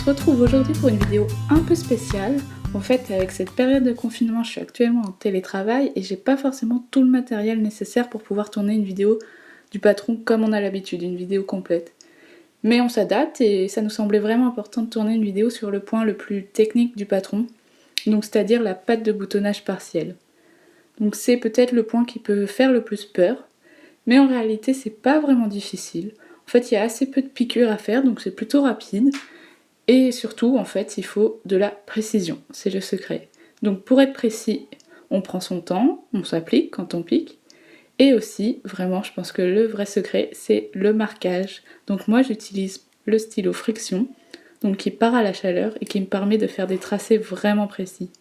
se retrouve aujourd'hui pour une vidéo un peu spéciale. En fait, avec cette période de confinement, je suis actuellement en télétravail et j'ai pas forcément tout le matériel nécessaire pour pouvoir tourner une vidéo du patron comme on a l'habitude, une vidéo complète. Mais on s'adapte et ça nous semblait vraiment important de tourner une vidéo sur le point le plus technique du patron, donc c'est-à-dire la patte de boutonnage partiel. Donc c'est peut-être le point qui peut faire le plus peur, mais en réalité c'est pas vraiment difficile. En fait, il y a assez peu de piqûres à faire, donc c'est plutôt rapide. Et surtout, en fait, il faut de la précision, c'est le secret. Donc pour être précis, on prend son temps, on s'applique quand on pique. Et aussi, vraiment, je pense que le vrai secret, c'est le marquage. Donc moi, j'utilise le stylo Friction, donc qui part à la chaleur et qui me permet de faire des tracés vraiment précis.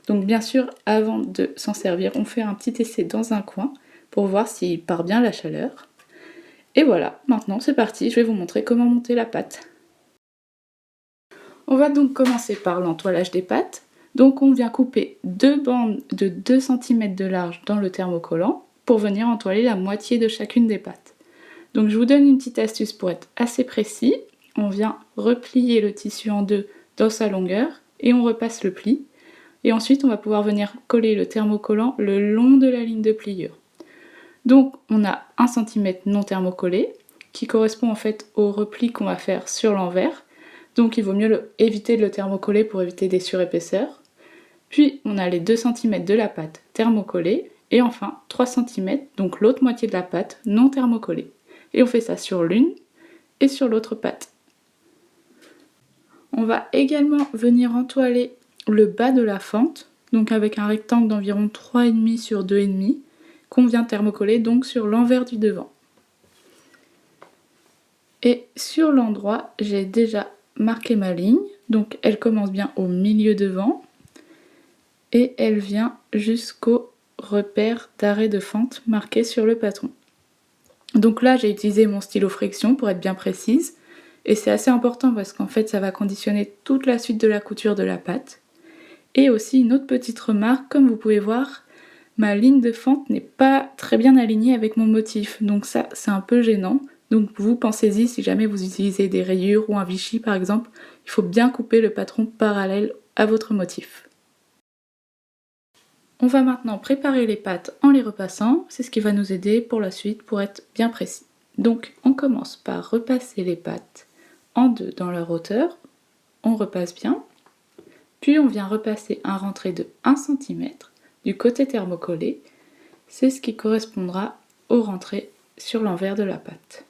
Donc bien sûr, avant de s'en servir, on fait un petit essai dans un coin pour voir s'il part bien à la chaleur. Et voilà, maintenant c'est parti, je vais vous montrer comment monter la pâte. On va donc commencer par l'entoilage des pâtes. Donc on vient couper deux bandes de 2 cm de large dans le thermocollant pour venir entoiler la moitié de chacune des pâtes. Donc je vous donne une petite astuce pour être assez précis. On vient replier le tissu en deux dans sa longueur et on repasse le pli. Et ensuite on va pouvoir venir coller le thermocollant le long de la ligne de pliure. Donc on a 1 cm non thermocollé qui correspond en fait au repli qu'on va faire sur l'envers. Donc il vaut mieux éviter de le thermocoller pour éviter des surépaisseurs. Puis on a les 2 cm de la pâte thermocollée et enfin 3 cm, donc l'autre moitié de la pâte non thermocollée. Et on fait ça sur l'une et sur l'autre pâte. On va également venir entoiler le bas de la fente, donc avec un rectangle d'environ 3,5 sur 2,5 qu'on vient thermocoller donc sur l'envers du devant. Et sur l'endroit, j'ai déjà marqué ma ligne, donc elle commence bien au milieu devant et elle vient jusqu'au repère d'arrêt de fente marqué sur le patron. Donc là, j'ai utilisé mon stylo Friction pour être bien précise et c'est assez important parce qu'en fait, ça va conditionner toute la suite de la couture de la pâte. Et aussi une autre petite remarque, comme vous pouvez voir, ma ligne de fente n'est pas très bien alignée avec mon motif, donc ça, c'est un peu gênant. Donc vous pensez-y, si jamais vous utilisez des rayures ou un Vichy par exemple, il faut bien couper le patron parallèle à votre motif. On va maintenant préparer les pâtes en les repassant, c'est ce qui va nous aider pour la suite pour être bien précis. Donc on commence par repasser les pâtes en deux dans leur hauteur, on repasse bien, puis on vient repasser un rentré de 1 cm du côté thermocollé, c'est ce qui correspondra au rentré sur l'envers de la pâte.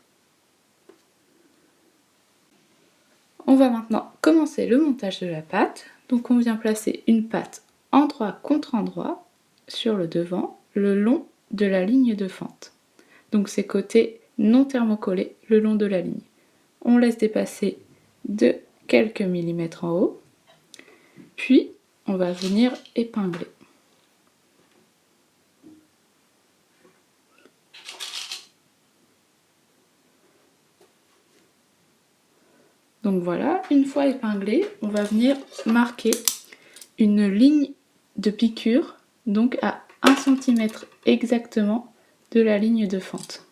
On va maintenant commencer le montage de la pâte. Donc on vient placer une pâte endroit contre endroit sur le devant, le long de la ligne de fente. Donc c'est côté non thermocollé le long de la ligne. On laisse dépasser de quelques millimètres en haut, puis on va venir épingler. Donc voilà, une fois épinglé, on va venir marquer une ligne de piqûre, donc à 1 cm exactement de la ligne de fente.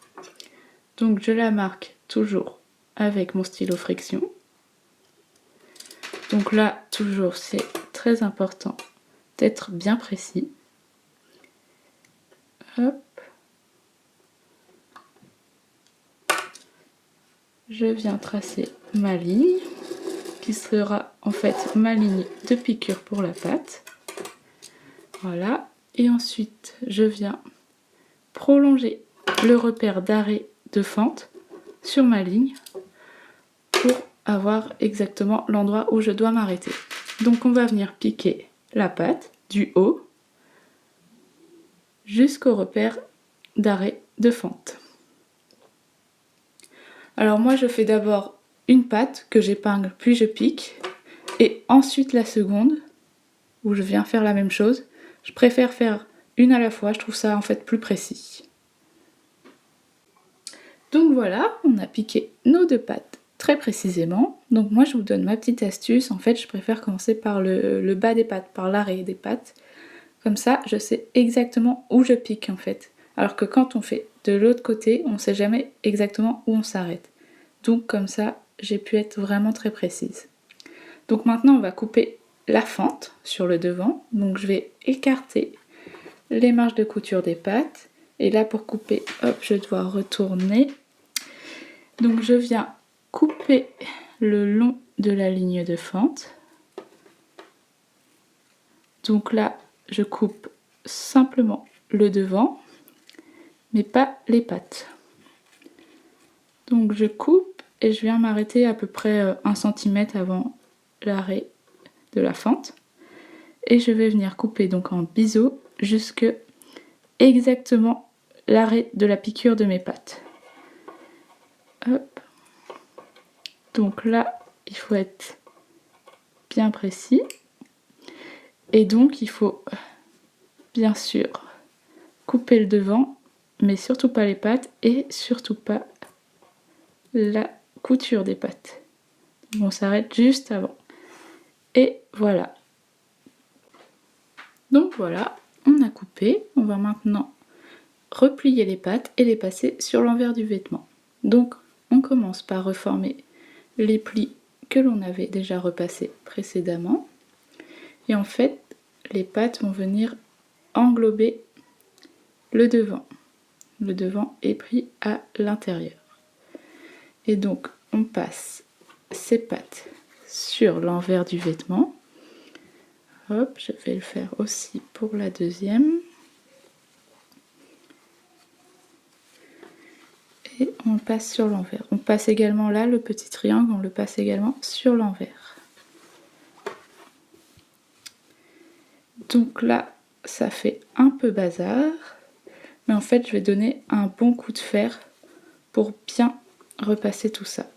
Donc je la marque toujours avec mon stylo Friction. Donc là, toujours, c'est très important d'être bien précis. Hop. Je viens tracer ma ligne, qui sera en fait ma ligne de piqûre pour la pâte. Voilà. Et ensuite, je viens prolonger le repère d'arrêt de fente sur ma ligne pour avoir exactement l'endroit où je dois m'arrêter. Donc on va venir piquer la pâte du haut jusqu'au repère d'arrêt de fente. Alors moi je fais d'abord une pâte que j'épingle puis je pique et ensuite la seconde où je viens faire la même chose. Je préfère faire une à la fois, je trouve ça en fait plus précis. Donc voilà, on a piqué nos deux pâtes très précisément. Donc moi je vous donne ma petite astuce, en fait je préfère commencer par le bas des pâtes, par l'arrêt des pâtes. Comme ça je sais exactement où je pique en fait. Alors que quand on fait de l'autre côté, on ne sait jamais exactement où on s'arrête. Donc comme ça j'ai pu être vraiment très précise. Donc maintenant on va couper la fente sur le devant. Donc je vais écarter les marges de couture des pattes. Et là pour couper, hop, je dois retourner. Donc je viens couper le long de la ligne de fente. Donc là je coupe simplement le devant, mais pas les pattes. Donc je coupe et je viens m'arrêter à peu près 1 cm avant l'arrêt de la fente. Et je vais venir couper donc en biseau jusque exactement l'arrêt de la piqûre de mes pattes. Hop. Donc là, il faut être bien précis. Et donc il faut bien sûr couper le devant, mais surtout pas les pattes et surtout pas la couture des pattes. Donc on s'arrête juste avant. Et voilà. Donc voilà, on a coupé. On va maintenant replier les pattes et les passer sur l'envers du vêtement. Donc on commence par reformer les plis que l'on avait déjà repassés précédemment. Et en fait, les pattes vont venir englober le devant. Le devant est pris à l'intérieur. Et donc on passe ces pattes sur l'envers du vêtement. Hop, je vais le faire aussi pour la deuxième. Et on le passe sur l'envers. On passe également là, le petit triangle, on le passe également sur l'envers. Donc là, ça fait un peu bazar. Mais en fait, je vais donner un bon coup de fer pour bien repasser tout ça.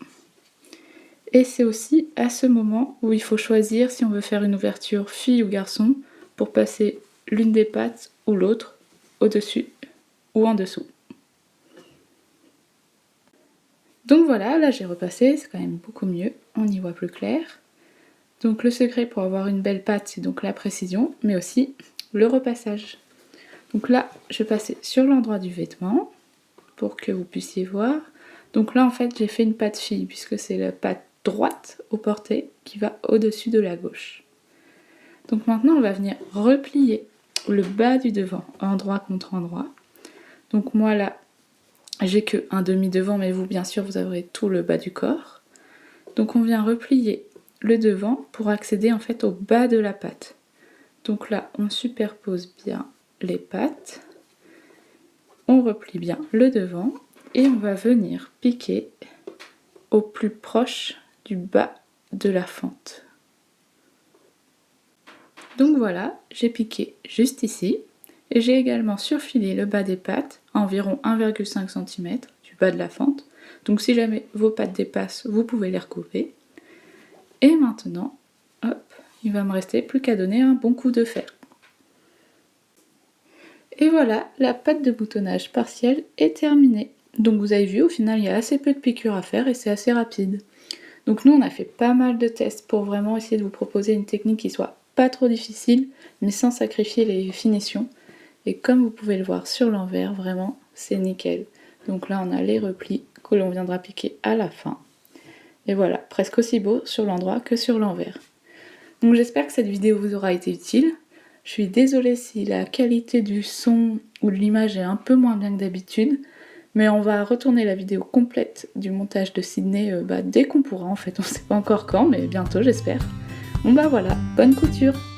Et c'est aussi à ce moment où il faut choisir si on veut faire une ouverture fille ou garçon pour passer l'une des pattes ou l'autre au-dessus ou en dessous. Donc voilà, là j'ai repassé, c'est quand même beaucoup mieux, on y voit plus clair. Donc le secret pour avoir une belle patte, c'est donc la précision, mais aussi le repassage. Donc là, je vais passer sur l'endroit du vêtement pour que vous puissiez voir. Donc là, en fait, j'ai fait une patte fille puisque c'est la patte droite au porté qui va au-dessus de la gauche. Donc maintenant, on va venir replier le bas du devant, endroit contre endroit. Donc moi là, j'ai que un demi devant, mais vous, bien sûr, vous aurez tout le bas du corps. Donc on vient replier le devant pour accéder en fait au bas de la patte. Donc là, on superpose bien les pattes, on replie bien le devant et on va venir piquer au plus proche du bas de la fente. Donc voilà, j'ai piqué juste ici et j'ai également surfilé le bas des pattes à environ 1,5 cm du bas de la fente. Donc si jamais vos pattes dépassent, vous pouvez les recouper. Et maintenant, hop, il va me rester plus qu'à donner un bon coup de fer. Et voilà, la patte de boutonnage partiel est terminée. Donc vous avez vu, au final, il y a assez peu de piqûres à faire et c'est assez rapide. Donc nous, on a fait pas mal de tests pour vraiment essayer de vous proposer une technique qui soit pas trop difficile, mais sans sacrifier les finitions. Et comme vous pouvez le voir sur l'envers, vraiment, c'est nickel. Donc là, on a les replis que l'on viendra piquer à la fin. Et voilà, presque aussi beau sur l'endroit que sur l'envers. Donc j'espère que cette vidéo vous aura été utile. Je suis désolée si la qualité du son ou de l'image est un peu moins bien que d'habitude, mais on va retourner la vidéo complète du montage de Sydney dès qu'on pourra en fait, on ne sait pas encore quand, mais bientôt j'espère. Bon bah voilà, bonne couture!